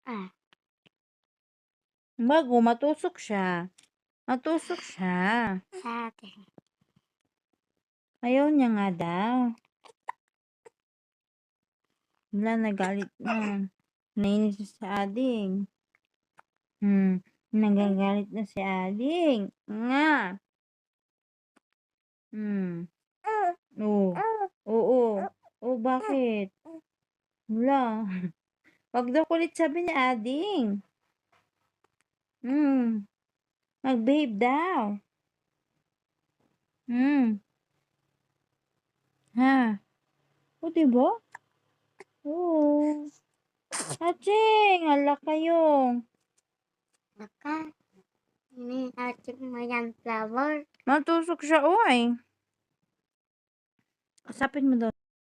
Ah, Bago, matusok siya. Matusok siya. sa atin. Ayaw niya nga daw. Wala, nagalit na. Nainis na si Ading. Nagagalit na si Ading. Nga. Oo. Oo. Oh, bakit? Wala. Wag daw kulit sabi ni Ading. Mag-behave daw. Ha? O, diba? Oo. Aching! Hala kayo. Naka, ini ating mo yan flower. Matusok siya, oy. Usapin mo daw.